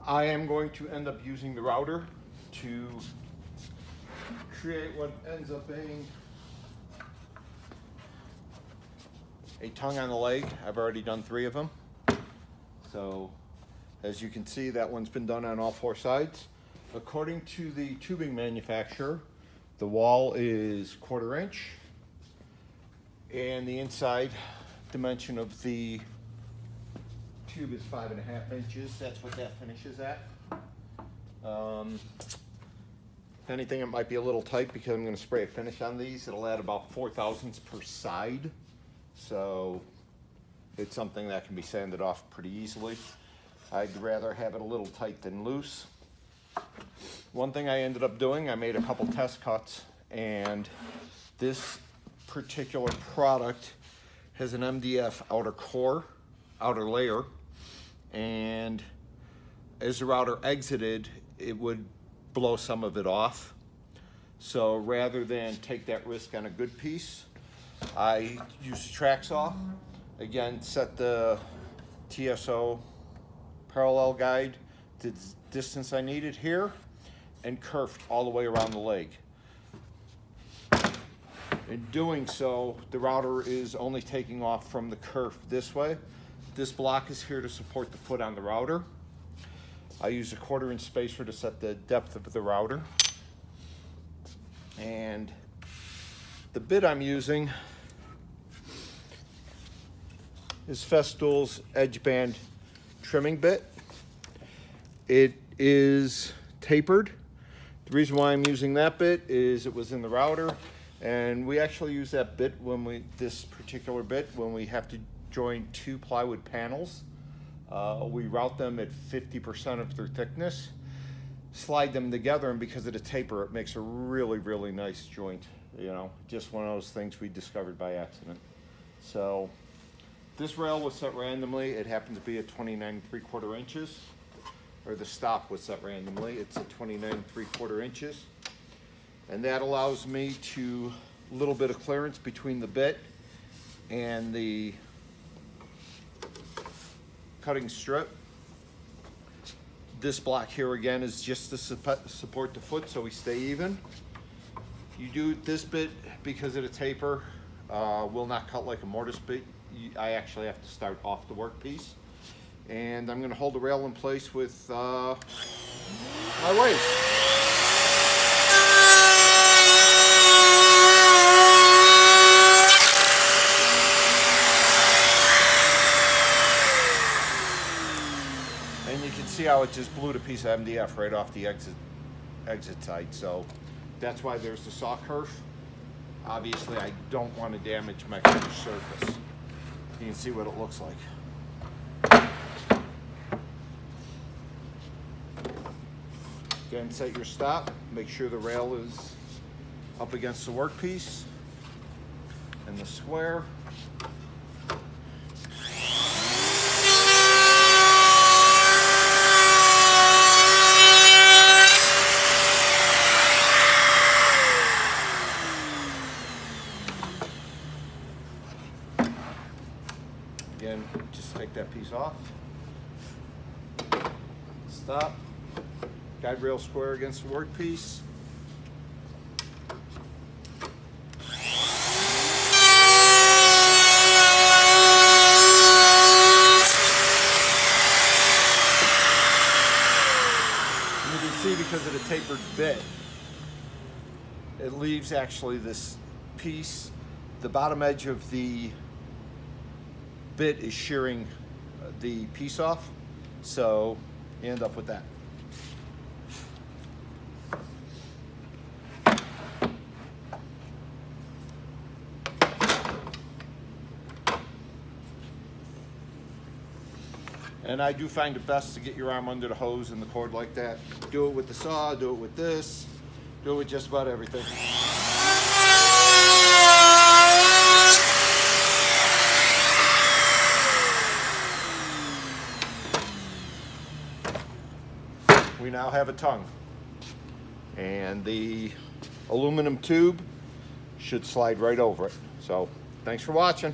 I am going to end up using the router to create what ends up being a tongue on the leg. I've already done 3 of them. So as you can see, that one's been done on all 4 sides. According to the tubing manufacturer, the wall is 1/4 inch and the inside dimension of the tube is 5.5 inches. That's what that finishes at. If anything, it might be a little tight because I'm going to spray a finish on these. It'll add about 4 thousandths per side. So it's something that can be sanded off pretty easily. I'd rather have it a little tight than loose. One thing I ended up doing, I made a couple test cuts, and this particular product has an MDF outer layer, and as the router exited, it would blow some of it off. So rather than take that risk on a good piece, I used a track saw. Again, set the TSO parallel guide to the distance I needed here, and kerfed all the way around the leg. In doing so, the router is only taking off from the kerf this way. This block is here to support the foot on the router. I use a 1/4 inch spacer to set the depth of the router. And the bit I'm using is Festool's edge band trimming bit. It is tapered. The reason why I'm using that bit is it was in the router, and we actually use that bit this particular bit when we have to join 2 plywood panels. We route them at 50% of their thickness, slide them together, and because of the taper, it makes a really, really nice joint. You know, just one of those things we discovered by accident. So this rail was set randomly. It happens to be at 29 3/4 inches, or the stop was set randomly. It's at 29 3/4 inches. And that allows me to a little bit of clearance between the bit and the cutting strip. This block here again is just to support the foot so we stay even. You do this bit because of the taper, will not cut like a mortise bit. I actually have to start off the workpiece. And I'm going to hold the rail in place with my waist. And you can see how it just blew the piece of MDF right off the exit side. So that's why there's the saw kerf. Obviously, I don't want to damage my finished surface. You can see what it looks like. Again, set your stop. Make sure the rail is up against the workpiece and the square. Again, just take that piece off. Stop. Guide rail square against the workpiece. And you can see because of the tapered bit, it leaves actually this piece, the bottom edge of the bit is shearing the piece off, so you end up with that. And I do find it best to get your arm under the hose and the cord like that. Do it with the saw, do it with this, do it with just about everything. We now have a tongue. And the aluminum tube should slide right over it. So, thanks for watching.